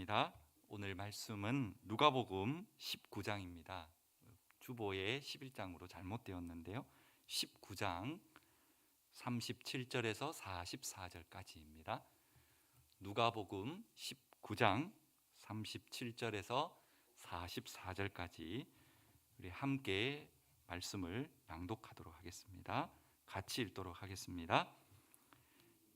하겠습니다. 오늘 말씀은 누가복음 19장입니다. 주보에 11장으로 잘못되었는데요. 19장 37절에서 44절까지입니다. 누가복음 19장 37절에서 44절까지 우리 함께 말씀을 낭독하도록 하겠습니다. 같이 읽도록 하겠습니다.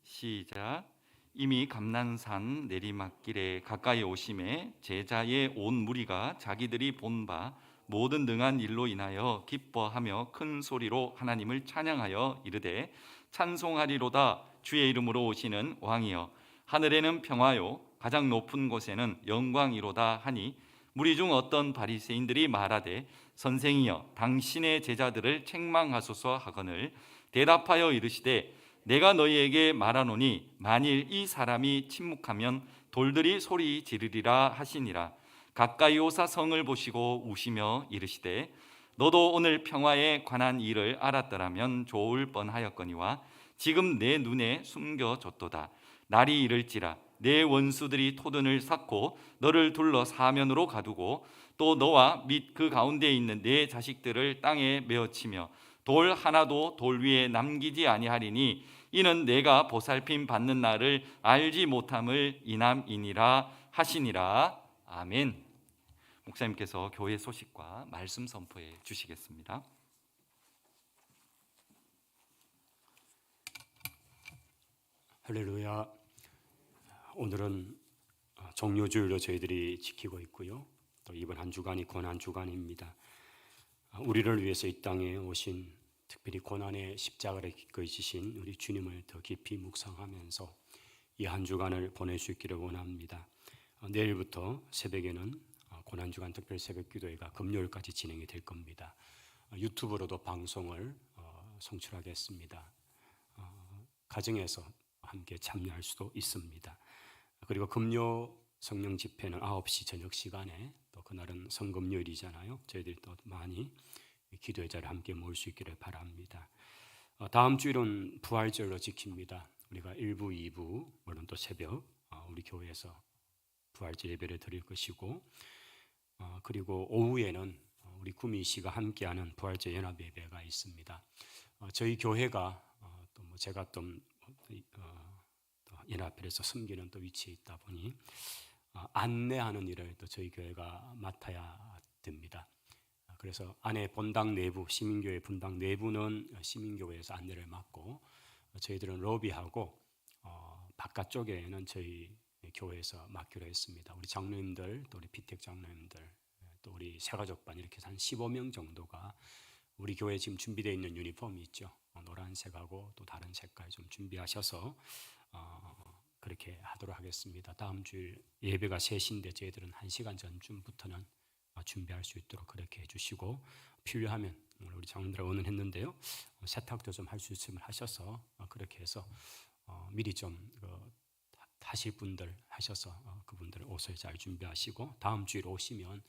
시작. 이미 감난산 내리막길에 가까이 오심에 제자의 온 무리가 자기들이 본 바 모든 능한 일로 인하여 기뻐하며 큰 소리로 하나님을 찬양하여 이르되 찬송하리로다. 주의 이름으로 오시는 왕이여, 하늘에는 평화요 가장 높은 곳에는 영광이로다 하니, 무리 중 어떤 바리새인들이 말하되 선생이여 당신의 제자들을 책망하소서 하거늘 대답하여 이르시되 내가 너희에게 말하노니 만일 이 사람이 침묵하면 돌들이 소리 지르리라 하시니라. 가까이 오사 성을 보시고 우시며 이르시되 너도 오늘 평화에 관한 일을 알았더라면 좋을 뻔하였거니와 지금 내 눈에 숨겨졌도다. 날이 이를지라 내 원수들이 토든을 쌓고 너를 둘러 사면으로 가두고 또 너와 및 그 가운데 있는 내 자식들을 땅에 메어치며 돌 하나도 돌 위에 남기지 아니하리니 이는 내가 보살핌 받는 날을 알지 못함을 인함이니라 하시니라. 아멘. 목사님께서 교회 소식과 말씀 선포해 주시겠습니다. 할렐루야. 오늘은 종료주일로 저희들이 지키고 있고요. 또 이번 한 주간이 고난 주간입니다. 우리를 위해서 이 땅에 오신, 특별히 고난의 십자가를 기꺼이 지신 우리 주님을 더 깊이 묵상하면서 이 한 주간을 보낼 수 있기를 원합니다. 내일부터 새벽에는 고난 주간 특별 새벽 기도회가 금요일까지 진행이 될 겁니다. 유튜브로도 방송을 송출하겠습니다. 가정에서 함께 참여할 수도 있습니다. 그리고 금요 성령 집회는 9시 저녁 시간에, 또 그날은 성금요일이잖아요. 저희들이 또 많이 기도의 자리에 함께 모일 수 있기를 바랍니다. 다음 주일은 부활절로 지킵니다. 우리가 1부, 2부, 물론 또 새벽 우리 교회에서 부활절 예배를 드릴 것이고, 그리고 오후에는 우리 구미 씨가 함께하는 부활절 연합 예배가 있습니다. 저희 교회가 또 제가 좀 연합회에서 섬기는 또 위치에 있다 보니 안내하는 일을 또 저희 교회가 맡아야 됩니다. 그래서 안에 본당 내부, 시민교회 분당 내부는 시민교회에서 안내를 맡고, 저희들은 로비하고 바깥쪽에는 저희 교회에서 맡기로 했습니다. 우리 장로님들, 또 우리 피택 장로님들, 또 우리 새가족반 이렇게 한 15명 정도가 우리 교회에 지금 준비되어 있는 유니폼이 있죠. 노란색하고 또 다른 색깔 좀 준비하셔서 그렇게 하도록 하겠습니다. 다음 주일 예배가 3시인데 저희들은 1시간 전쯤부터는 준비할 수 있도록 그렇게 해주시고, 필요하면 우리 장로님들 의논했는데요, 세탁도 좀 할 수 있으면 하셔서 그렇게 해서 미리 좀 하실 분들 하셔서 그분들 옷을 잘 준비하시고 다음 주일 오시면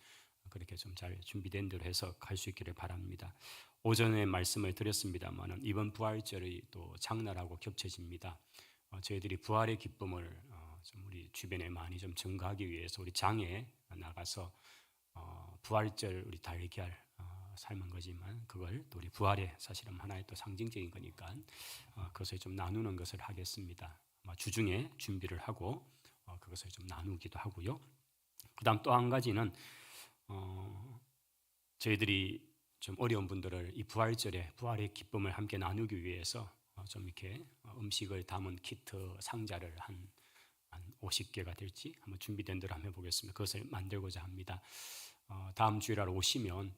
그렇게 좀 잘 준비된 대로 해서 갈 수 있기를 바랍니다. 오전에 말씀을 드렸습니다만 이번 부활절이 또 장날하고 겹쳐집니다. 저희들이 부활의 기쁨을 좀 우리 주변에 많이 좀 증가하기 위해서 우리 장에 나가서 부활절 우리 달걀 삶은 거지만 그걸 또 우리 부활의 사실은 하나의 또 상징적인 거니까 그것을 좀 나누는 것을 하겠습니다. 주중에 준비를 하고 그것을 좀 나누기도 하고요. 그다음 또 한 가지는 저희들이 좀 어려운 분들을 이 부활절에 부활의 기쁨을 함께 나누기 위해서 좀 이렇게 음식을 담은 키트 상자를 한 50개가 될지 한번 준비된 대로 한번 해보겠습니다. 그것을 만들고자 합니다. 다음 주일날 오시면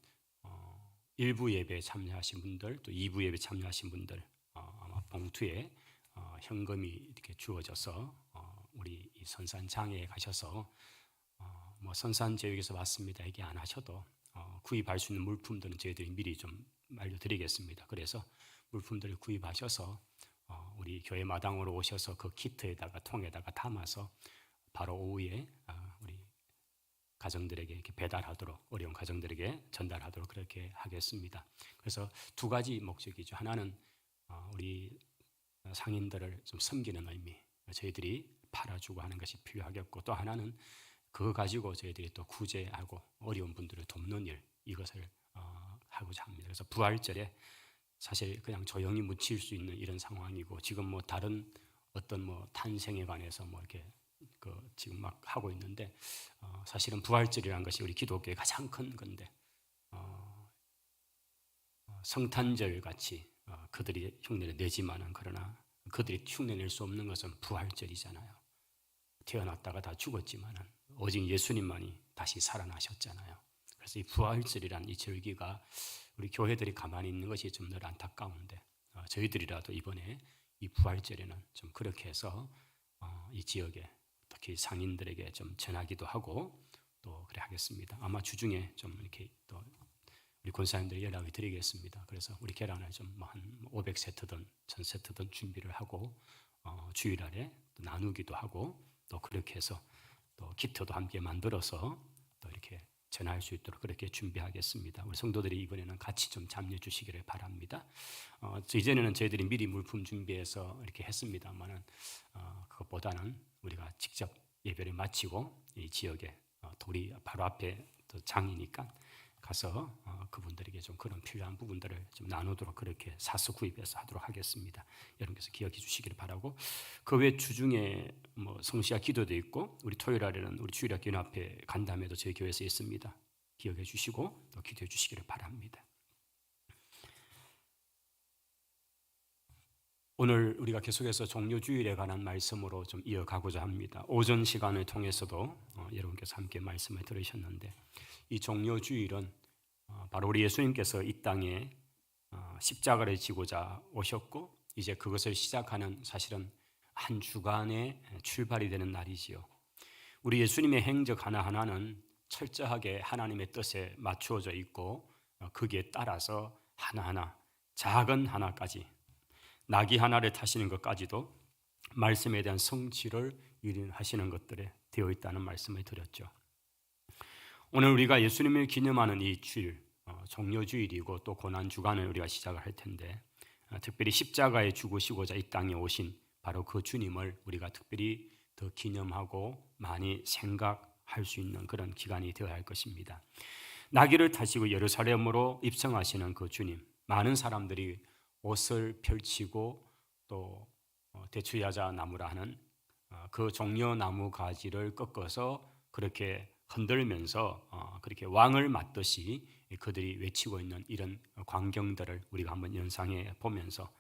1부 예배에 참여하신 분들, 또 2부 예배에 참여하신 분들 아마 봉투에 현금이 이렇게 주어져서 우리 이 선산장에 가셔서 뭐 선산제육에서 왔습니다 얘기 안 하셔도 구입할 수 있는 물품들은 저희들이 미리 좀 알려드리겠습니다. 그래서 물품들을 구입하셔서 우리 교회 마당으로 오셔서 그 키트에다가 통에다가 담아서 바로 오후에 우리 가정들에게 이렇게 배달하도록, 어려운 가정들에게 전달하도록 그렇게 하겠습니다. 그래서 두 가지 목적이죠. 하나는 우리 상인들을 좀 섬기는 의미, 저희들이 팔아주고 하는 것이 필요하겠고, 또 하나는 그거 가지고 저희들이 또 구제하고 어려운 분들을 돕는 일, 이것을 하고자 합니다. 그래서 부활절에 사실 그냥 조용히 묻힐 수 있는 이런 상황이고, 지금 뭐 다른 어떤 뭐 탄생에 관해서 뭐 이렇게 지금 막 하고 있는데, 사실은 부활절이라는 것이 우리 기독교의 가장 큰 건데, 성탄절 같이 그들이 흉내를 내지만은, 그러나 그들이 흉내낼 수 없는 것은 부활절이잖아요. 태어났다가 다 죽었지만은 오직 예수님만이 다시 살아나셨잖아요. 그래서 이 부활절이란 이 절기가 우리 교회들이 가만히 있는 것이 좀 늘 안타까운데, 저희들이라도 이번에 이 부활절에는 좀 그렇게 해서 이 지역에 특히 상인들에게 좀 전하기도 하고 또 그래 하겠습니다. 아마 주중에 좀 이렇게 또 우리 권사님들이 연락을 드리겠습니다. 그래서 우리 계란을 좀 한 500세트든 1000세트든 준비를 하고 주일날에 또 나누기도 하고, 또 그렇게 해서 또 키트도 함께 만들어서 또 이렇게 전할 수 있도록 그렇게 준비하겠습니다. 우리 성도들이 이번에는 같이 좀 참여해 주시기를 바랍니다. 이전에는 저희들이 미리 물품 준비해서 이렇게 했습니다만은 그것보다는 우리가 직접 예배를 마치고 이 지역에 우리 바로 앞에 또 장이니까 가서 그분들에게 좀 그런 필요한 부분들을 좀 나누도록 그렇게 사서 구입해서 하도록 하겠습니다. 여러분께서 기억해 주시기를 바라고, 그 외 주중에 뭐 성시아 기도도 있고, 우리 토요일날에는 우리 주일학교 앞에 간담회도 저희 교회에서 있습니다. 기억해 주시고 또 기도해 주시기를 바랍니다. 오늘 우리가 계속해서 종료주일에 관한 말씀으로 좀 이어가고자 합니다. 오전 시간을 통해서도 여러분께서 함께 말씀을 들으셨는데, 이 종료주일은 바로 우리 예수님께서 이 땅에 십자가를 지고자 오셨고, 이제 그것을 시작하는 사실은 한 주간의 출발이 되는 날이지요. 우리 예수님의 행적 하나하나는 철저하게 하나님의 뜻에 맞추어져 있고, 거기에 따라서 하나하나 작은 하나까지, 나귀 하나를 타시는 것까지도 말씀에 대한 성취를 유린하시는 것들에 되어 있다는 말씀을 드렸죠. 오늘 우리가 예수님을 기념하는 이 주일, 종료주일이고 또 고난주간을 우리가 시작을 할 텐데, 특별히 십자가에 죽으시고자 이 땅에 오신 바로 그 주님을 우리가 특별히 더 기념하고 많이 생각할 수 있는 그런 기간이 되어야 할 것입니다. 나귀를 타시고 예루살렘으로 입성하시는 그 주님, 많은 사람들이 옷을 펼치고 또 대추야자 나무라 하는 그 종려나무 가지를 꺾어서 그렇게 흔들면서 그렇게 왕을 맞듯이 그들이 외치고 있는 이런 광경들을 우리가 한번 연상해 보면서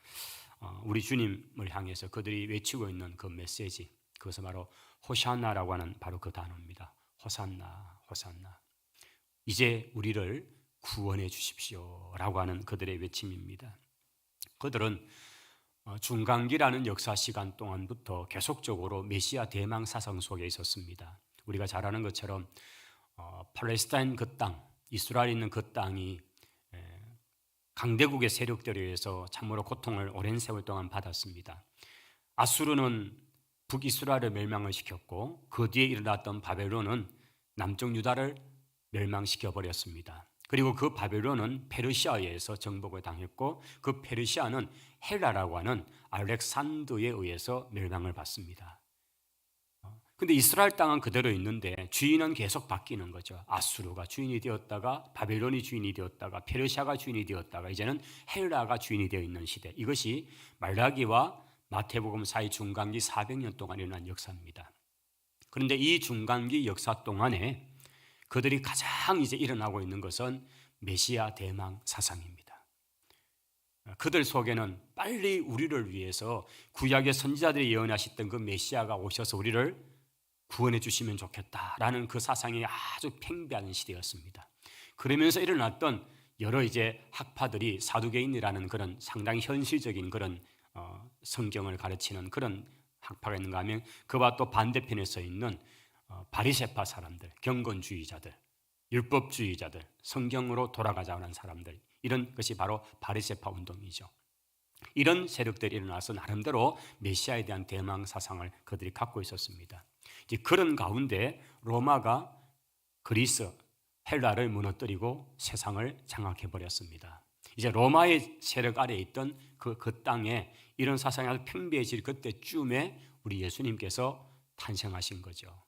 우리 주님을 향해서 그들이 외치고 있는 그 메시지, 그것은 바로 호산나라고 하는 바로 그 단어입니다. 호산나, 호산나. 이제 우리를 구원해 주십시오라고 하는 그들의 외침입니다. 그들은 중간기라는 역사 시간 동안부터 계속적으로 메시아 대망 사상 속에 있었습니다. 우리가 잘 아는 것처럼 팔레스타인 그 땅, 이스라엘 있는 그 땅이 강대국의 세력들에 의해서 참으로 고통을 오랜 세월 동안 받았습니다. 아수르는 북이스라엘을 멸망을 시켰고, 그 뒤에 일어났던 바벨론은 남쪽 유다를 멸망시켜 버렸습니다. 그리고 그 바벨론은 페르시아에 의해서 정복을 당했고, 그 페르시아는 헬라라고 하는 알렉산더에 의해서 멸망을 받습니다. 근데 이스라엘 땅은 그대로 있는데 주인은 계속 바뀌는 거죠. 아수르가 주인이 되었다가 바벨론이 주인이 되었다가 페르시아가 주인이 되었다가 이제는 헬라가 주인이 되어 있는 시대. 이것이 말라기와 마태복음 사이 중간기 400년 동안 일어난 역사입니다. 그런데 이 중간기 역사 동안에 그들이 가장 이제 일어나고 있는 것은 메시아 대망 사상입니다. 그들 속에는 빨리 우리를 위해서 구약의 선지자들이 예언하셨던 그 메시아가 오셔서 우리를 구원해 주시면 좋겠다라는 그 사상이 아주 팽배한 시대였습니다. 그러면서 일어났던 여러 이제 학파들이 사두개인이라는 그런 상당히 현실적인 그런 성경을 가르치는 그런 학파가 있는가 하면, 그와 또 반대편에 서 있는 바리새파 사람들, 경건주의자들, 율법주의자들, 성경으로 돌아가자고 하는 사람들, 이런 것이 바로 바리새파 운동이죠. 이런 세력들이 일어나서 나름대로 메시아에 대한 대망 사상을 그들이 갖고 있었습니다. 이제 그런 가운데 로마가 그리스, 헬라를 무너뜨리고 세상을 장악해 버렸습니다. 이제 로마의 세력 아래에 있던 그 땅에 이런 사상이 아주 팽배해질 그때쯤에 우리 예수님께서 탄생하신 거죠.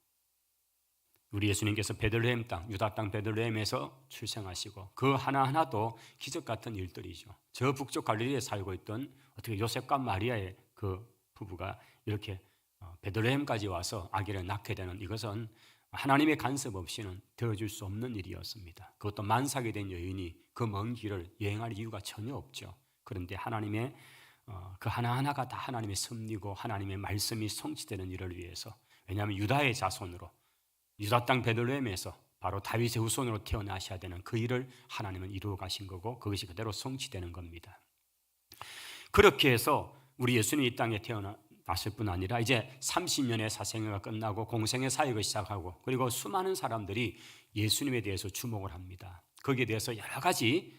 우리 예수님께서 베들레헴 땅, 유다 땅 베들레헴에서 출생하시고 그 하나하나도 기적 같은 일들이죠. 저 북쪽 갈릴리에 살고 있던 어떻게 요셉과 마리아의 그 부부가 이렇게 베들레헴까지 와서 아기를 낳게 되는 이것은 하나님의 간섭 없이는 되어줄 수 없는 일이었습니다. 그것도 만삭이 된 여인이 그 먼 길을 여행할 이유가 전혀 없죠. 그런데 하나님의 그 하나하나가 다 하나님의 섭리고 하나님의 말씀이 성취되는 일을 위해서, 왜냐하면 유다의 자손으로 유다 땅 베들레헴에서 바로 다윗의 후손으로 태어나셔야 되는 그 일을 하나님은 이루어 가신 거고 그것이 그대로 성취되는 겁니다. 그렇게 해서 우리 예수님이 이 땅에 태어났을 뿐 아니라 이제 30년의 사생애가 끝나고 공생의 사역을 시작하고 그리고 수많은 사람들이 예수님에 대해서 주목을 합니다. 거기에 대해서 여러 가지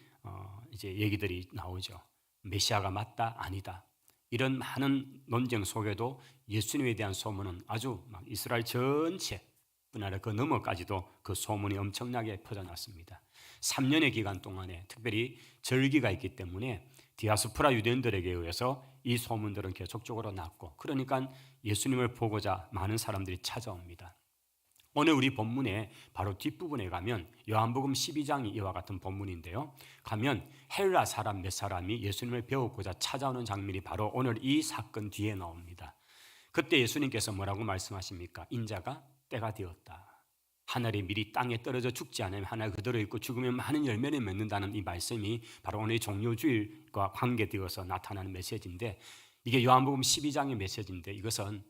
이제 얘기들이 나오죠. 메시아가 맞다 아니다 이런 많은 논쟁 속에도 예수님에 대한 소문은 아주 막 이스라엘 전체 뿐 아니라 그 너머까지도 그 소문이 엄청나게 퍼져났습니다. 3년의 기간 동안에 특별히 절기가 있기 때문에 디아스포라 유대인들에게 의해서 이 소문들은 계속적으로 났고 그러니까 예수님을 보고자 많은 사람들이 찾아옵니다. 오늘 우리 본문에 바로 뒷부분에 가면 요한복음 12장이 이와 같은 본문인데요. 가면 헬라 사람 몇 사람이 예수님을 배우고자 찾아오는 장면이 바로 오늘 이 사건 뒤에 나옵니다. 그때 예수님께서 뭐라고 말씀하십니까? 인자가 때가 되었다. 하늘이 미리 땅에 떨어져 죽지 않으면 하늘 그대로 있고 죽으면 많은 열매를 맺는다는 이 말씀이 바로 오늘 종료주일과 관계되어서 나타나는 메시지인데 이게 요한복음 12장의 메시지인데 이것은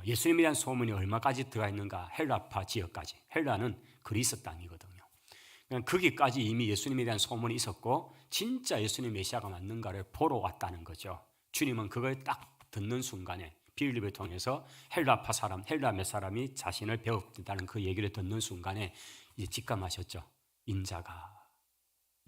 예수님에 대한 소문이 얼마까지 들어가 있는가? 헬라파 지역까지. 헬라는 그리스 땅이거든요. 거기까지 이미 예수님에 대한 소문이 있었고 진짜 예수님 메시아가 맞는가를 보러 왔다는 거죠. 주님은 그걸 딱 듣는 순간에 빌립을 통해서 헬라파 사람, 헬라 몇 사람이 자신을 배웠다는 그 얘기를 듣는 순간에 이제 직감하셨죠. 인자가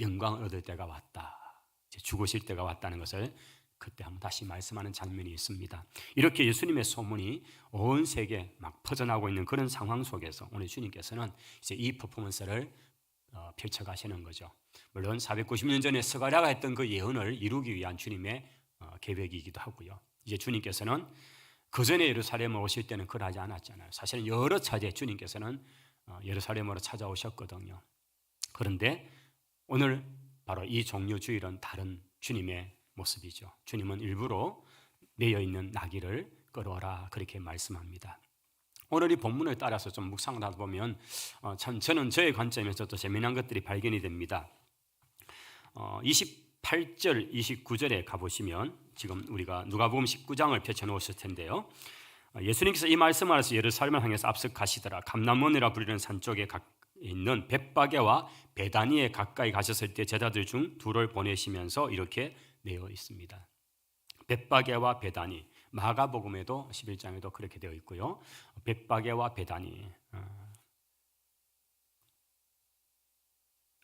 영광을 얻을 때가 왔다. 이제 죽으실 때가 왔다는 것을 그때 한번 다시 말씀하는 장면이 있습니다. 이렇게 예수님의 소문이 온 세계에 막 퍼져나오고 있는 그런 상황 속에서 오늘 주님께서는 이제 이 퍼포먼스를 펼쳐가시는 거죠. 물론 490년 전에 스가랴가 했던 그 예언을 이루기 위한 주님의 계획이기도 하고요. 이제 주님께서는 그 전에 예루살렘에 오실 때는 그러지 않았잖아요. 사실은 여러 차례 주님께서는 예루살렘으로 찾아오셨거든요. 그런데 오늘 바로 이 종료주일은 다른 주님의 모습이죠. 주님은 일부러 매여 있는 나귀를 끌어오라 그렇게 말씀합니다. 오늘 이 본문을 따라서 좀 묵상을 하다 보면 참 저는 저의 관점에서 또 재미난 것들이 발견이 됩니다. 28절, 29절에 가보시면 지금 우리가 누가복음 19장을 펼쳐놓으실 텐데요. 예수님께서 이 말씀을 하셔서 예루살렘을 향해서 앞서 가시더라. 감람원이라 부르는 산 쪽에 있는 벳바게와 베다니에 가까이 가셨을 때 제자들 중 둘을 보내시면서 이렇게 되어 있습니다. 벳바게와 베다니, 마가복음에도 11장에도 그렇게 되어 있고요. 벳바게와 베다니,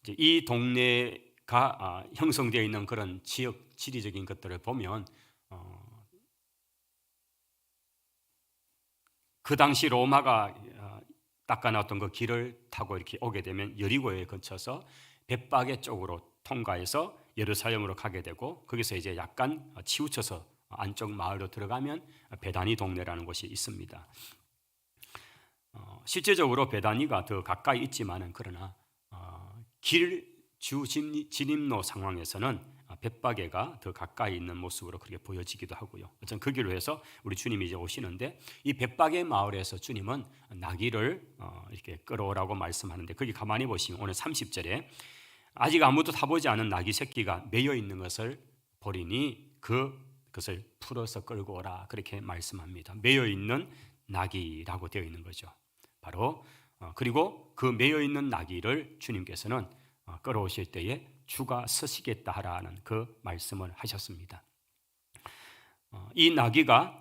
이제 이 동네가 형성되어 있는 그런 지역 지리적인 것들을 보면 그 당시 로마가 닦아놨던 그 길을 타고 이렇게 오게 되면 여리고에 거쳐서 벳바게 쪽으로 통과해서 예루살렘으로 가게 되고 거기서 이제 약간 치우쳐서 안쪽 마을로 들어가면 베다니 동네라는 곳이 있습니다. 실제적으로 베다니가 더 가까이 있지만은 그러나 주 진입로 상황에서는 벳바게가 더 가까이 있는 모습으로 그렇게 보여지기도 하고요. 어쨌든 그 길로 해서 우리 주님이 이제 오시는데 이 벳바게 마을에서 주님은 나귀를 이렇게 끌어오라고 말씀하는데 거기 가만히 보시면 오늘 30절에 아직 아무도 타보지 않은 나귀 새끼가 매여 있는 것을 보리니 그것을 풀어서 끌고 오라 그렇게 말씀합니다. 매여 있는 나귀라고 되어 있는 거죠. 바로 그리고 그 매여 있는 나귀를 주님께서는 끌어오실 때에 주가 서시겠다 하라는 그 말씀을 하셨습니다. 이 나귀가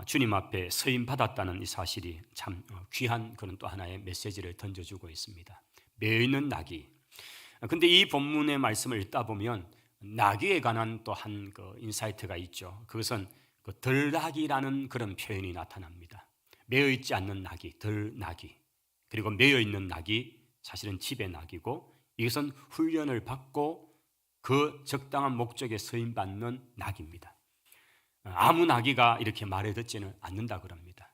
주님 앞에 서임 받았다는 이 사실이 참 귀한 그런 또 하나의 메시지를 던져주고 있습니다. 매여 있는 나귀. 근데 이 본문의 말씀을 읽다 보면 나귀에 관한 또 한 그 인사이트가 있죠. 그것은 그 들나귀라는 그런 표현이 나타납니다. 매여 있지 않는 나귀, 들나귀. 그리고 매여 있는 나귀, 사실은 집의 나귀고 이것은 훈련을 받고 그 적당한 목적에 서임받는 나귀입니다. 아무 나귀가 이렇게 말을 듣지는 않는다 그럽니다.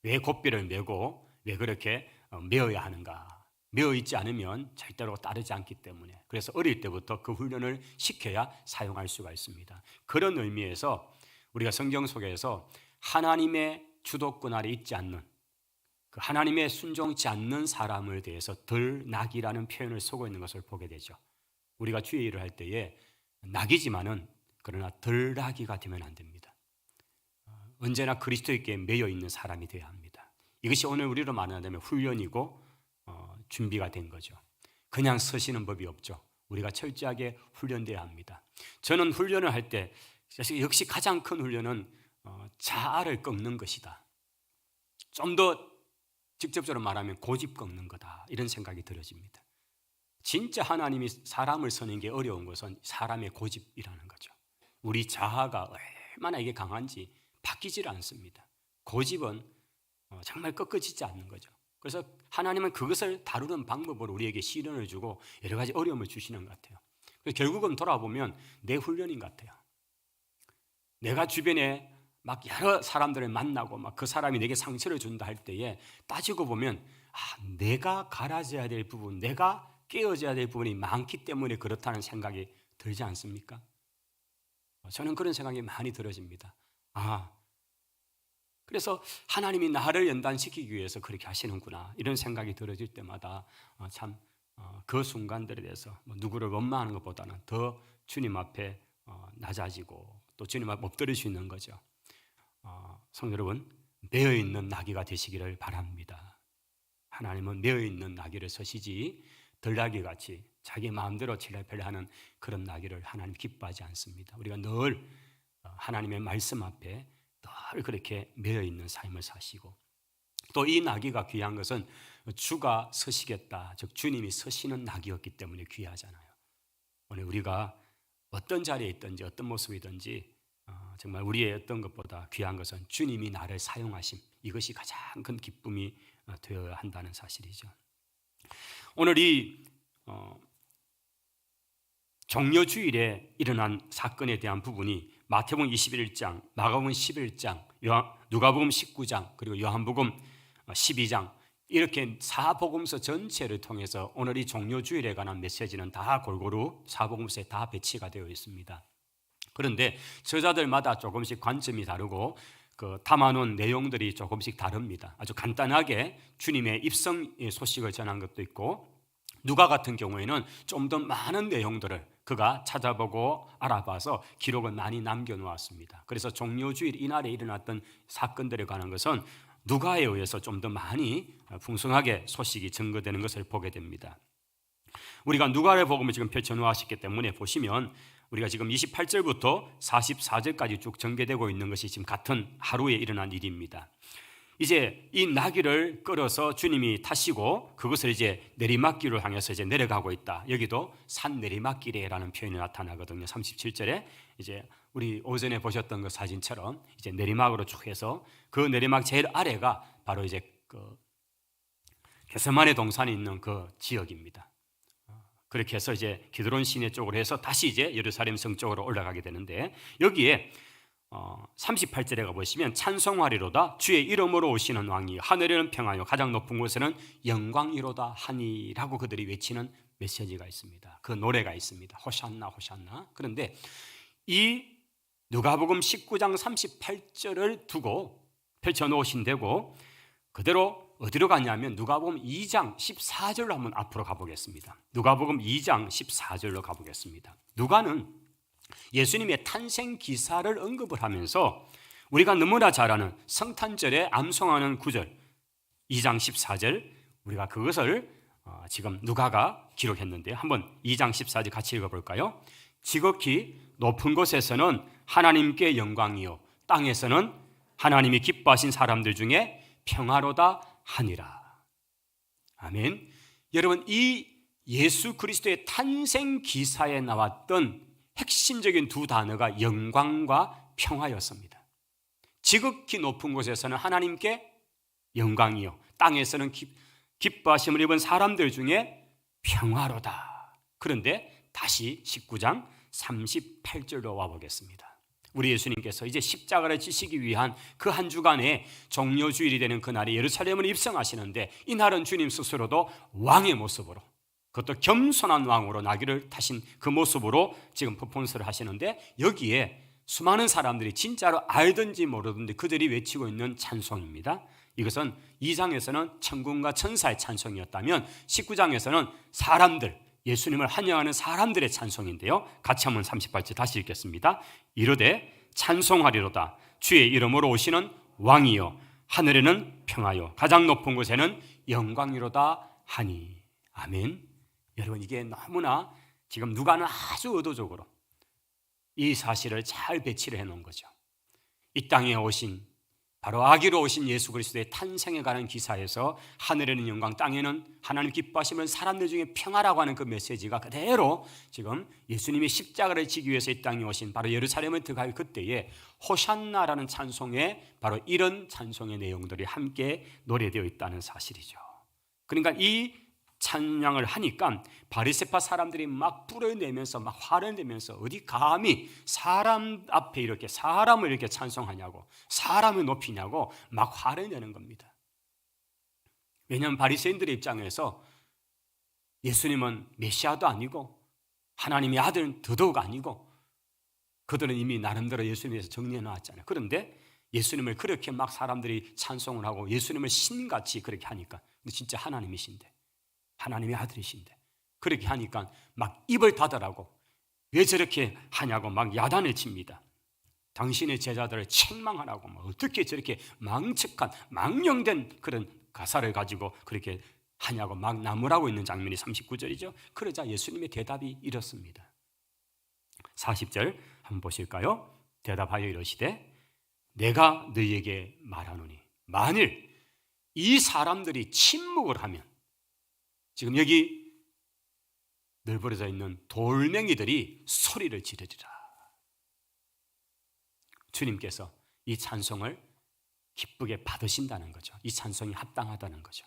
왜 고삐를 메고 왜 그렇게 메어야 하는가? 메어 있지 않으면 절대로 따르지 않기 때문에, 그래서 어릴 때부터 그 훈련을 시켜야 사용할 수가 있습니다. 그런 의미에서 우리가 성경 속에서 하나님의 주도권 아래 있지 않는, 그 하나님의 순종치 않는 사람을 대해서 덜 낙이라는 표현을 쓰고 있는 것을 보게 되죠. 우리가 주의 일을 할 때에 낙이지만은 그러나 덜 낙이가 되면 안 됩니다. 언제나 그리스도께 매여 있는 사람이 되어야 합니다. 이것이 오늘 우리로 말하자면 훈련이고 준비가 된 거죠. 그냥 서시는 법이 없죠. 우리가 철저하게 훈련돼야 합니다. 저는 훈련을 할 때 역시 가장 큰 훈련은 자아를 꺾는 것이다. 좀 더 직접적으로 말하면 고집 꺾는 거다, 이런 생각이 들어집니다. 진짜 하나님이 사람을 서는 게 어려운 것은 사람의 고집이라는 거죠. 우리 자아가 얼마나 이게 강한지 바뀌질 않습니다. 고집은 정말 꺾어지지 않는 거죠. 그래서 하나님은 그것을 다루는 방법으로 우리에게 시련을 주고 여러 가지 어려움을 주시는 것 같아요. 결국은 돌아보면 내 훈련인 것 같아요. 내가 주변에 막 여러 사람들을 만나고 막 그 사람이 내게 상처를 준다 할 때에 따지고 보면 내가 갈아져야 될 부분, 내가 깨어져야 될 부분이 많기 때문에 그렇다는 생각이 들지 않습니까? 저는 그런 생각이 많이 들어집니다. 그래서 하나님이 나를 연단시키기 위해서 그렇게 하시는구나, 이런 생각이 들어질 때마다 참 그 순간들에 대해서 누구를 원망하는 것보다는 더 주님 앞에 낮아지고 또 주님 앞에 엎드릴 수 있는 거죠. 성도 여러분, 매어있는 나귀가 되시기를 바랍니다. 하나님은 매어있는 나귀를 서시지 들나귀같이 자기 마음대로 칠레펠레하는 그런 나귀를 하나님 기뻐하지 않습니다. 우리가 늘 하나님의 말씀 앞에 늘 그렇게 매어있는 삶을 사시고, 또 이 나귀가 귀한 것은 주가 서시겠다, 즉 주님이 서시는 나귀였기 때문에 귀하잖아요. 오늘 우리가 어떤 자리에 있든지 어떤 모습이든지 정말 우리의 어떤 것보다 귀한 것은 주님이 나를 사용하심, 이것이 가장 큰 기쁨이 되어야 한다는 사실이죠. 오늘 이 종려주일에 일어난 사건에 대한 부분이 마태복음 21장, 마가복음 11장, 누가복음 19장, 그리고 요한복음 12장, 이렇게 사복음서 전체를 통해서 오늘 이 종려주일에 관한 메시지는 다 골고루 사복음서에 다 배치가 되어 있습니다. 그런데 저자들마다 조금씩 관점이 다르고 담아놓은 내용들이 조금씩 다릅니다. 아주 간단하게 주님의 입성 소식을 전한 것도 있고, 누가 같은 경우에는 좀 더 많은 내용들을 그가 찾아보고 알아봐서 기록을 많이 남겨놓았습니다. 그래서 종려주일 이날에 일어났던 사건들에 관한 것은 누가에 의해서 좀 더 많이 풍성하게 소식이 증거되는 것을 보게 됩니다. 우리가 누가를 복음을 지금 펼쳐놓았기 때문에 보시면 우리가 지금 28절부터 44절까지 쭉 전개되고 있는 것이 지금 같은 하루에 일어난 일입니다. 이제 이 나귀를 끌어서 주님이 타시고 그것을 이제 내리막길을 향해서 이제 내려가고 있다. 여기도 산 내리막길에라는 표현이 나타나거든요. 37절에 이제 우리 오전에 보셨던 그 사진처럼 이제 내리막으로 쭉 해서 그 내리막 제일 아래가 바로 이제 그 겟세마네 동산이 있는 그 지역입니다. 그렇게 해서 이제 기드론 시내 쪽으로 해서 다시 이제 예루살렘 성 쪽으로 올라가게 되는데, 여기에 38절에 가보시면 찬송하리로다 주의 이름으로 오시는 왕이 하늘에는 평화요 가장 높은 곳에는 영광이로다 하니라고 그들이 외치는 메시지가 있습니다. 그 노래가 있습니다. 호산나 호산나. 그런데 이 누가복음 19장 38절을 두고 펼쳐놓으신 되고 그대로 어디로 가냐면 누가복음 2장 14절로 한번 앞으로 가보겠습니다. 누가복음 2장 14절로 가보겠습니다. 누가는 예수님의 탄생 기사를 언급을 하면서 우리가 너무나 잘 아는 성탄절에 암송하는 구절 2장 14절, 우리가 그것을 지금 누가가 기록했는데 한번 2장 14절 같이 읽어볼까요? 지극히 높은 곳에서는 하나님께 영광이요 땅에서는 하나님이 기뻐하신 사람들 중에 평화로다 하니라. 아멘. 여러분, 이 예수 그리스도의 탄생 기사에 나왔던 핵심적인 두 단어가 영광과 평화였습니다. 지극히 높은 곳에서는 하나님께 영광이요 땅에서는 기뻐하심을 입은 사람들 중에 평화로다. 그런데 다시 19장 38절로 와보겠습니다. 우리 예수님께서 이제 십자가를 지시기 위한 그 한 주간의 종료주일이 되는 그날에 예루살렘을 입성하시는데, 이날은 주님 스스로도 왕의 모습으로, 그것도 겸손한 왕으로 나귀를 타신 그 모습으로 지금 퍼포먼스를 하시는데, 여기에 수많은 사람들이 진짜로 알든지 모르든지 그들이 외치고 있는 찬송입니다. 이것은 2장에서는 천군과 천사의 찬송이었다면 19장에서는 사람들, 예수님을 환영하는 사람들의 찬송인데요, 같이 한번 38절 다시 읽겠습니다. 이르되 찬송하리로다 주의 이름으로 오시는 왕이여, 하늘에는 평하여 가장 높은 곳에는 영광이로다 하니. 아멘. 여러분, 이게 너무나 지금 누가는 아주 의도적으로 이 사실을 잘 배치를 해놓은 거죠. 이 땅에 오신, 바로 아기로 오신 예수 그리스도의 탄생에 관한 기사에서 하늘에는 영광, 땅에는 하나님 기뻐하시면 사람들 중에 평화라고 하는 그 메시지가 그대로 지금 예수님이 십자가를 지기 위해서 이 땅에 오신 바로 예루살렘에 들어갈 그때에 호산나라는 찬송에 바로 이런 찬송의 내용들이 함께 노래되어 있다는 사실이죠. 그러니까 이 찬양을 하니까 바리새파 사람들이 막 불을 내면서 막 화를 내면서 어디 감히 사람 앞에 이렇게 사람을 이렇게 찬송하냐고, 사람을 높이냐고 막 화를 내는 겁니다. 왜냐하면 바리새인들의 입장에서 예수님은 메시아도 아니고 하나님의 아들은 더더욱 아니고, 그들은 이미 나름대로 예수님에 대해서 정리해 놨잖아요. 그런데 예수님을 그렇게 막 사람들이 찬송을 하고 예수님을 신같이 그렇게 하니까, 근데 진짜 하나님이신데, 하나님의 아들이신데 그렇게 하니까 막 입을 닫으라고, 왜 저렇게 하냐고 막 야단을 칩니다. 당신의 제자들을 책망하라고, 막 어떻게 저렇게 망측한 망령된 그런 가사를 가지고 그렇게 하냐고 막 나무라고 있는 장면이 39절이죠. 그러자 예수님의 대답이 이렇습니다. 40절 한번 보실까요? 대답하여 이르시되 내가 너희에게 말하노니 만일 이 사람들이 침묵을 하면, 지금 여기 널브러져 있는 돌멩이들이 소리를 지르리라. 주님께서 이 찬송을 기쁘게 받으신다는 거죠. 이 찬송이 합당하다는 거죠.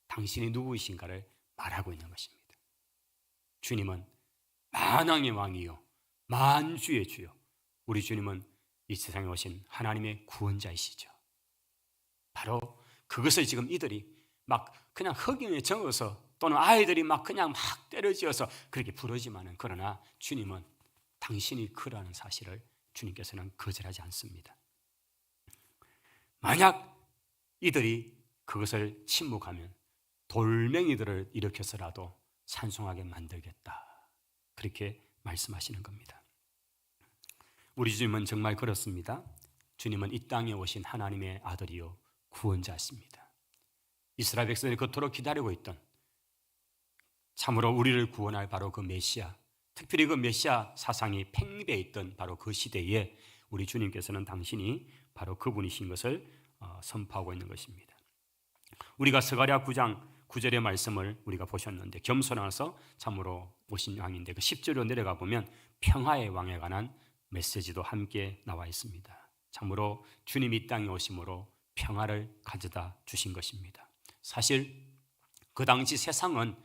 당신이 누구이신가를 말하고 있는 것입니다. 주님은 만왕의 왕이요 만주의 주요, 우리 주님은 이 세상에 오신 하나님의 구원자이시죠. 바로 그것을 지금 이들이 막 그냥 흑인에 적어서, 또는 아이들이 막 그냥 막 때려지어서 그렇게 부르지만은, 그러나 주님은 당신이 그라는 사실을 주님께서는 거절하지 않습니다. 만약 이들이 그것을 침묵하면 돌멩이들을 일으켜서라도 찬송하게 만들겠다, 그렇게 말씀하시는 겁니다. 우리 주님은 정말 그렇습니다. 주님은 이 땅에 오신 하나님의 아들이요 구원자십니다. 이스라엘 백성들이 그토록 기다리고 있던, 참으로 우리를 구원할 바로 그 메시아, 특별히 그 메시아 사상이 팽배해 있던 바로 그 시대에 우리 주님께서는 당신이 바로 그분이신 것을 선포하고 있는 것입니다. 우리가 스가랴 9장 9절의 말씀을 우리가 보셨는데, 겸손하서 참으로 오신 왕인데 그 10절로 내려가 보면 평화의 왕에 관한 메시지도 함께 나와 있습니다. 참으로 주님이 이 땅에 오심으로 평화를 가져다 주신 것입니다. 사실 그 당시 세상은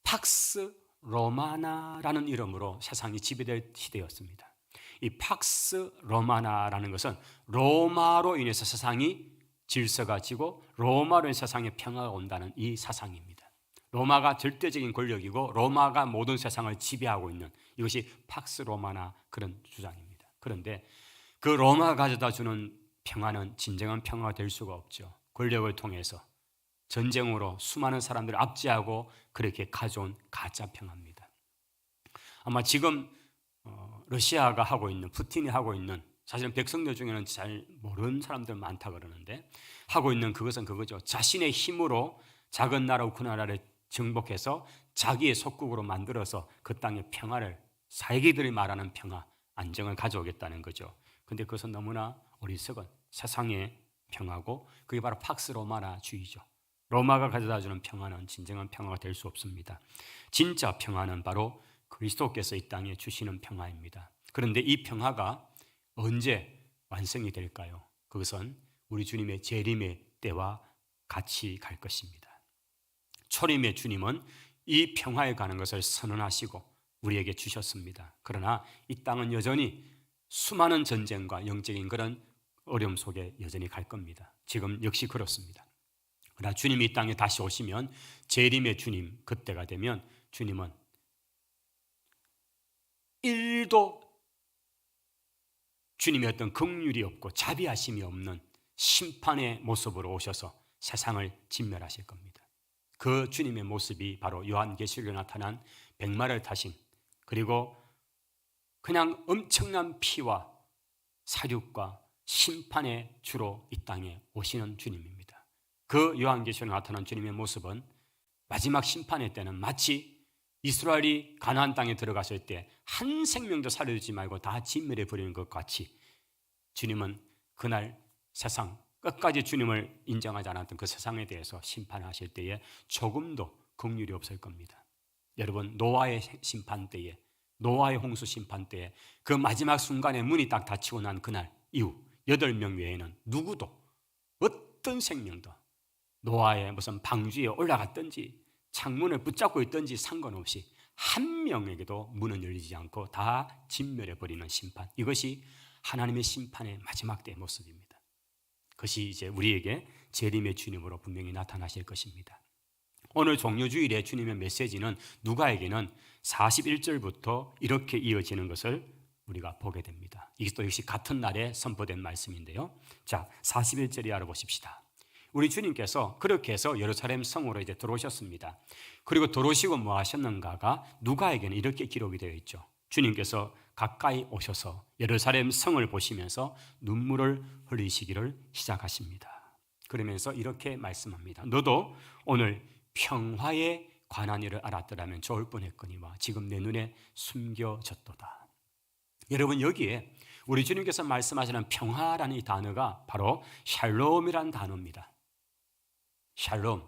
팍스 로마나라는 이름으로 세상이 지배될 시대였습니다. 이 팍스 로마나라는 것은 로마로 인해서 세상이 질서가 지고 로마로 인해서 세상에 평화가 온다는 이 사상입니다. 로마가 절대적인 권력이고 로마가 모든 세상을 지배하고 있는, 이것이 팍스 로마나 그런 주장입니다. 그런데 그 로마가 가져다 주는 평화는 진정한 평화가 될 수가 없죠. 권력을 통해서 전쟁으로 수많은 사람들을 압제하고 그렇게 가져온 가짜 평화입니다. 아마 지금 러시아가 하고 있는, 푸틴이 하고 있는, 사실은 백성들 중에는 잘 모르는 사람들 많다 그러는데, 하고 있는 그것은 그거죠. 자신의 힘으로 작은 나라 우크라이나를 정복해서 자기의 속국으로 만들어서 그 땅의 평화를, 자기들이 말하는 평화, 안정을 가져오겠다는 거죠. 그런데 그것은 너무나 어리석은 세상의 평화고, 그게 바로 팍스 로마나주의죠. 로마가 가져다주는 평화는 진정한 평화가 될 수 없습니다. 진짜 평화는 바로 그리스도께서 이 땅에 주시는 평화입니다. 그런데 이 평화가 언제 완성이 될까요? 그것은 우리 주님의 재림의 때와 같이 갈 것입니다. 초림의 주님은 이 평화에 가는 것을 선언하시고 우리에게 주셨습니다. 그러나 이 땅은 여전히 수많은 전쟁과 영적인 그런 어려움 속에 여전히 갈 겁니다. 지금 역시 그렇습니다. 그러나 주님이 이 땅에 다시 오시면 재림의 주님, 그때가 되면 주님은 1도 주님의 어떤 긍휼이 없고 자비하심이 없는 심판의 모습으로 오셔서 세상을 진멸하실 겁니다. 그 주님의 모습이 바로 요한계시록에 나타난 백마를 타신, 그리고 그냥 엄청난 피와 사륙과 심판의 주로 이 땅에 오시는 주님입니다. 그 요한계시록에 나타난 주님의 모습은 마지막 심판의 때는 마치 이스라엘이 가나안 땅에 들어갔을 때 한 생명도 살려주지 말고 다 진멸해 버리는 것 같이 주님은 그날 세상 끝까지 주님을 인정하지 않았던 그 세상에 대해서 심판하실 때에 조금도 긍휼이 없을 겁니다. 여러분, 노아의 심판 때에, 노아의 홍수 심판 때에 그 마지막 순간에 문이 딱 닫히고 난 그날 이후 8명 외에는 누구도 어떤 생명도 노아의 무슨 방주에 올라갔든지 창문을 붙잡고 있든지 상관없이 한 명에게도 문은 열리지 않고 다 진멸해버리는 심판, 이것이 하나님의 심판의 마지막 때의 모습입니다. 그것이 이제 우리에게 재림의 주님으로 분명히 나타나실 것입니다. 오늘 종료주일의 주님의 메시지는 누가에게는 41절부터 이렇게 이어지는 것을 우리가 보게 됩니다. 이것도 역시 같은 날에 선포된 말씀인데요. 자, 41절이 알아보십시다. 우리 주님께서 그렇게 해서 예루살렘 성으로 이제 들어오셨습니다. 그리고 들어오시고 뭐 하셨는가가 누가에게는 이렇게 기록이 되어 있죠. 주님께서 가까이 오셔서 예루살렘 성을 보시면서 눈물을 흘리시기를 시작하십니다. 그러면서 이렇게 말씀합니다. 너도 오늘 평화에 관한 일을 알았더라면 좋을 뻔했거니와 지금 내 눈에 숨겨졌도다. 여러분, 여기에 우리 주님께서 말씀하시는 평화라는 이 단어가 바로 샬롬이라는 단어입니다. 샬롬.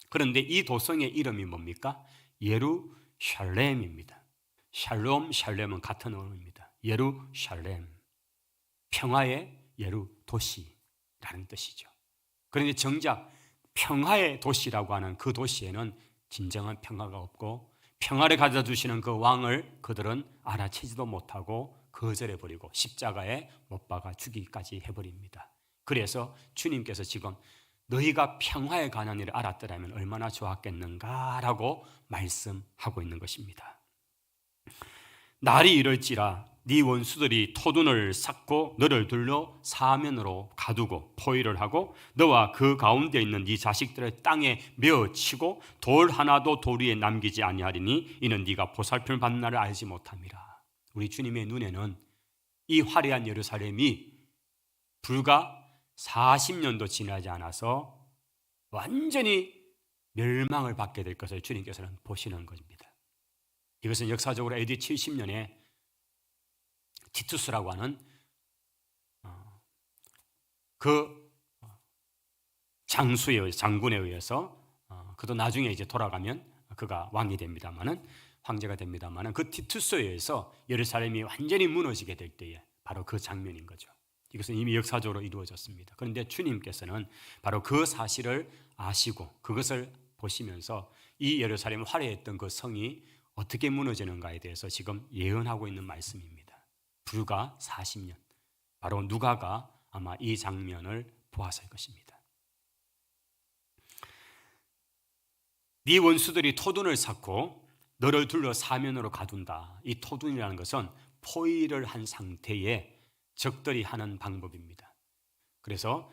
그런데 이 도성의 이름이 뭡니까? 예루샬렘입니다. 샬롬, 샬렘은 같은 언어입니다. 예루샬렘. 평화의 예루, 도시라는 뜻이죠. 그런데 정작 평화의 도시라고 하는 그 도시에는 진정한 평화가 없고 평화를 가져다 주시는 그 왕을 그들은 알아채지도 못하고 거절해버리고 십자가에 못 박아 죽이기까지 해버립니다. 그래서 주님께서 지금 너희가 평화에 관한 일을 알았더라면 얼마나 좋았겠는가라고 말씀하고 있는 것입니다. 날이 이럴지라 네 원수들이 토둔을 쌓고 너를 둘러 사면으로 가두고 포위를 하고 너와 그 가운데 있는 네 자식들을 땅에 메어치고 돌 하나도 돌 위에 남기지 아니하리니 이는 네가 보살핌을 받는 날을 알지 못함이라. 우리 주님의 눈에는 이 화려한 예루살렘이 불과 40년도 지나지 않아서 완전히 멸망을 받게 될 것을 주님께서는 보시는 것입니다. 이것은 역사적으로 AD 70년에 티투스라고 하는 그 장군에 의해서 그도 나중에 이제 돌아가면 그가 왕이 됩니다만은, 황제가 됩니다만은, 그 티투스에 의해서 예루살렘이 완전히 무너지게 될 때에 바로 그 장면인 거죠. 이것은 이미 역사적으로 이루어졌습니다. 그런데 주님께서는 바로 그 사실을 아시고 그것을 보시면서 이 예루살렘 화려했던 그 성이 어떻게 무너지는가에 대해서 지금 예언하고 있는 말씀입니다. 불과 40년, 바로 누가가 아마 이 장면을 보았을 것입니다. 네 원수들이 토둔을 쌓고 너를 둘러 사면으로 가둔다. 이 토둔이라는 것은 포위를 한 상태에 적들이 하는 방법입니다. 그래서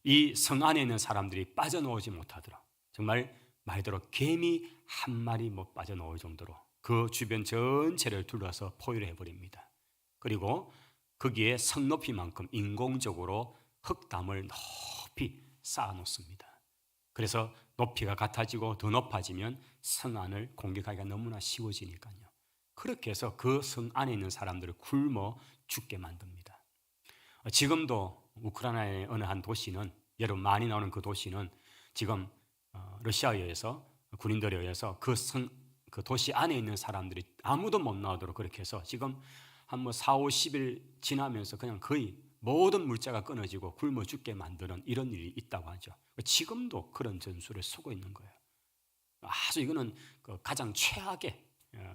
이 성 안에 있는 사람들이 빠져나오지 못하더라. 정말 말대로 개미 한 마리 못 빠져나올 정도로 그 주변 전체를 둘러서 포위를 해버립니다. 그리고 거기에 성 높이만큼 인공적으로 흙담을 높이 쌓아놓습니다. 그래서 높이가 같아지고 더 높아지면 성 안을 공격하기가 너무나 쉬워지니까요. 그렇게 해서 그 성 안에 있는 사람들을 굶어 죽게 만듭니다. 지금도 우크라이나의 어느 한 도시는, 여러분 많이 나오는 그 도시는 지금 러시아에 의해서, 군인들에 의해서 그 도시 안에 있는 사람들이 아무도 못 나오도록 그렇게 해서 지금 한 4, 50일 지나면서 그냥 거의 모든 물자가 끊어지고 굶어 죽게 만드는 이런 일이 있다고 하죠. 지금도 그런 전술을 쓰고 있는 거예요. 아주 이거는 가장 최악의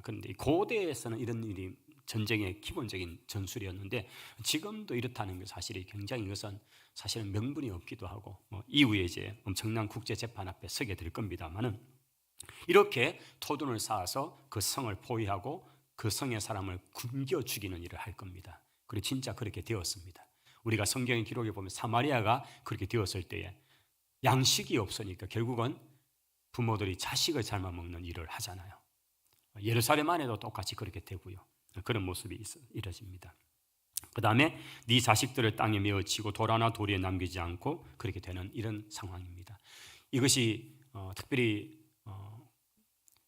그런데 고대에서는 이런 일이 전쟁의 기본적인 전술이었는데 지금도 이렇다는 게 사실이 굉장히 이것은 사실은 명분이 없기도 하고 이후에 이제 엄청난 국제 재판 앞에 서게 될 겁니다만은 이렇게 토둔을 쌓아서 그 성을 포위하고 그 성의 사람을 굶겨 죽이는 일을 할 겁니다. 그리고 진짜 그렇게 되었습니다. 우리가 성경의 기록에 보면 사마리아가 그렇게 되었을 때에 양식이 없으니까 결국은 부모들이 자식을 삶아 먹는 일을 하잖아요. 예루살렘 안에도 똑같이 그렇게 되고요. 그런 모습이 이뤄집니다. 그 다음에 네 자식들을 땅에 메어치고 돌 하나 도리에 남기지 않고 그렇게 되는 이런 상황입니다. 이것이 특별히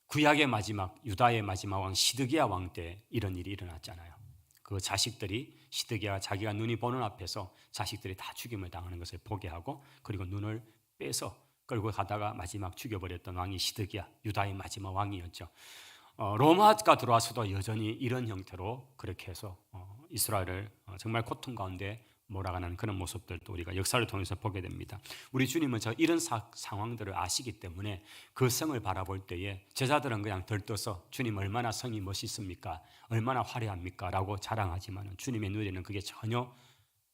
구약의 마지막 유다의 마지막 왕 시드기야 왕 때 이런 일이 일어났잖아요. 그 자식들이 시드기야가 자기가 눈이 보는 앞에서 자식들이 다 죽임을 당하는 것을 보게 하고 그리고 눈을 빼서 끌고 가다가 마지막 죽여버렸던 왕이 시드기야, 유다의 마지막 왕이었죠. 로마가 들어와서도 여전히 이런 형태로 그렇게 해서 이스라엘을 정말 고통 가운데 몰아가는 그런 모습들도 우리가 역사를 통해서 보게 됩니다. 우리 주님은 이런 상황들을 아시기 때문에 그 성을 바라볼 때에 제자들은 그냥 들떠서 주님 얼마나 성이 멋있습니까? 얼마나 화려합니까? 라고 자랑하지만 주님의 눈에는 그게 전혀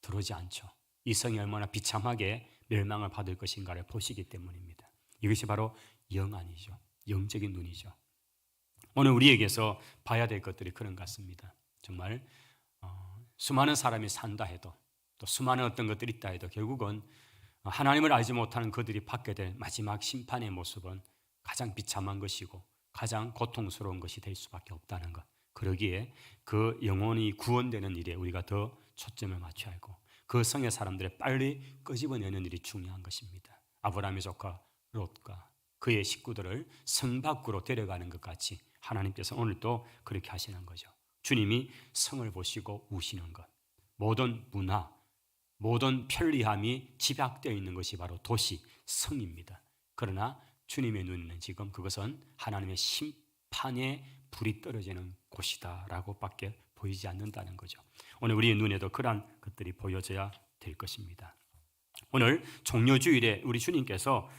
들어오지 않죠. 이 성이 얼마나 비참하게 멸망을 받을 것인가를 보시기 때문입니다. 이것이 바로 영안이죠. 영적인 눈이죠. 오늘 우리에게서 봐야 될 것들이 그런 것 같습니다. 정말 수많은 사람이 산다 해도 또 수많은 어떤 것들이 있다 해도 결국은 하나님을 알지 못하는 그들이 받게 될 마지막 심판의 모습은 가장 비참한 것이고 가장 고통스러운 것이 될 수밖에 없다는 것. 그러기에 그 영혼이 구원되는 일에 우리가 더 초점을 맞춰야 하고 그 성의 사람들을 빨리 끄집어내는 일이 중요한 것입니다. 아브라함의 조카 롯과 그의 식구들을 성 밖으로 데려가는 것 같이 하나님께서 오늘도 그렇게 하시는 거죠. 주님이 성을 보시고 우시는 것. 모든 문화, 모든 편리함이 집약되어 있는 것이 바로 도시, 성입니다. 그러나 주님의 눈에는 지금 그것은 하나님의 심판의 불이 떨어지는 곳이다라고 밖에 보이지 않는다는 거죠. 오늘 우리의 눈에도 그러한 것들이 보여져야 될 것입니다. 오늘 종려주일에 우리 주님께서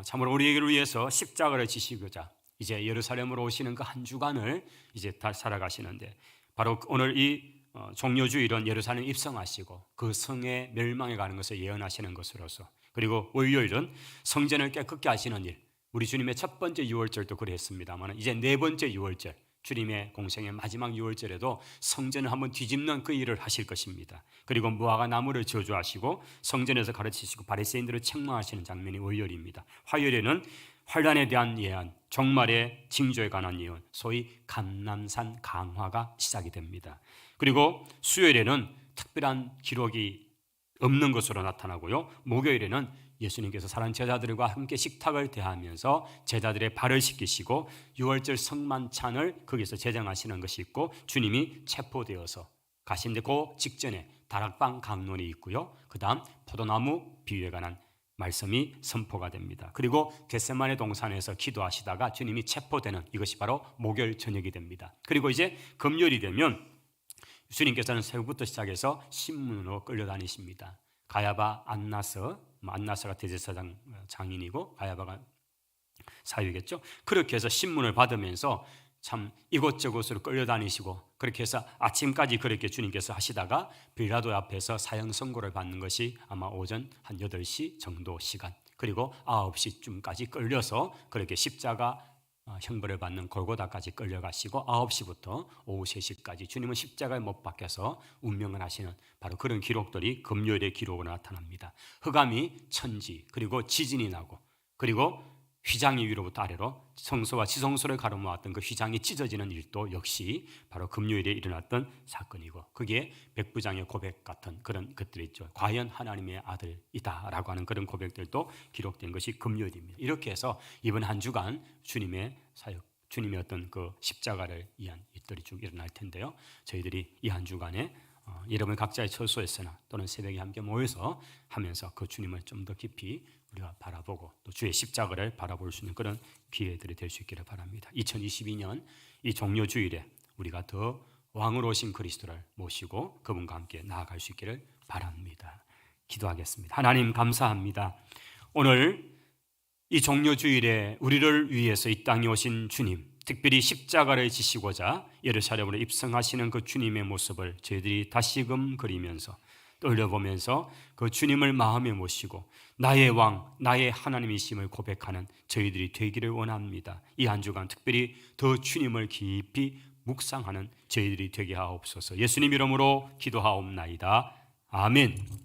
참으로 우리에게 위해서 십자가를 지시고자 이제 예루살렘으로 오시는 그 한 주간을 이제 다 살아가시는데 바로 오늘 이 종려주일은 예루살렘 입성하시고 그 성의 멸망에 가는 것을 예언하시는 것으로서 그리고 월요일은 성전을 깨끗게 하시는 일 우리 주님의 첫 번째 유월절도 그랬습니다만 이제 네 번째 유월절 주님의 공생의 마지막 유월절에도 성전을 한번 뒤집는 그 일을 하실 것입니다. 그리고 무화과 나무를 저주하시고 성전에서 가르치시고 바리새인들을 책망하시는 장면이 월요일입니다. 화요일에는 환란에 대한 예언, 종말의 징조에 관한 예언, 소위 감람산 강화가 시작이 됩니다. 그리고 수요일에는 특별한 기록이 없는 것으로 나타나고요. 목요일에는 예수님께서 사랑하는 제자들과 함께 식탁을 대하면서 제자들의 발을 씻기시고 유월절 성만찬을 거기서 제정하시는 것이 있고 주님이 체포되어서 가신데 그 직전에 다락방 강론이 있고요. 그 다음 포도나무 비유에 관한 말씀이 선포가 됩니다. 그리고 겟세마네 동산에서 기도하시다가 주님이 체포되는 이것이 바로 목요일 저녁이 됩니다. 그리고 이제 금요일이 되면 주님께서는 새벽부터 시작해서 신문으로 끌려다니십니다. 가야바 안나스가 대제사장 장인이고 가야바가 사위겠죠. 그렇게 해서 신문을 받으면서 참 이곳저곳으로 끌려다니시고 그렇게 해서 아침까지 그렇게 주님께서 하시다가 빌라도 앞에서 사형 선고를 받는 것이 아마 오전 한 8시 정도 시간 그리고 9시쯤까지 끌려서 그렇게 십자가 형벌을 받는 골고다까지 끌려가시고 9시부터 오후 3시까지 주님은 십자가에 못 박혀서 운명을 하시는 바로 그런 기록들이 금요일의 기록으로 나타납니다. 흑암이 천지 그리고 지진이 나고 그리고 휘장이 위로부터 아래로 성소와 지성소를 가로모았던 그 휘장이 찢어지는 일도 역시 바로 금요일에 일어났던 사건이고 그게 백부장의 고백 같은 그런 것들이 있죠. 과연 하나님의 아들이다라고 하는 그런 고백들도 기록된 것이 금요일입니다. 이렇게 해서 이번 한 주간 주님의 사역, 주님의 어떤 그 십자가를 위한 일들이 쭉 일어날 텐데요. 저희들이 이 한 주간에 여러분 각자의 처소에서나 또는 새벽에 함께 모여서 하면서 그 주님을 좀 더 깊이 우리가 바라보고 또 주의 십자가를 바라볼 수 있는 그런 기회들이 될 수 있기를 바랍니다. 2022년 이 종려주일에 우리가 더 왕으로 오신 그리스도를 모시고 그분과 함께 나아갈 수 있기를 바랍니다. 기도하겠습니다. 하나님 감사합니다. 오늘 이 종려주일에 우리를 위해서 이 땅에 오신 주님 특별히 십자가를 지시고자 예루살렘으로 입성하시는 그 주님의 모습을 저희들이 다시금 그리면서 떠올려보면서 그 주님을 마음에 모시고 나의 왕, 나의 하나님이심을 고백하는 저희들이 되기를 원합니다. 이 한 주간 특별히 더 주님을 깊이 묵상하는 저희들이 되게 하옵소서. 예수님 이름으로 기도하옵나이다. 아멘.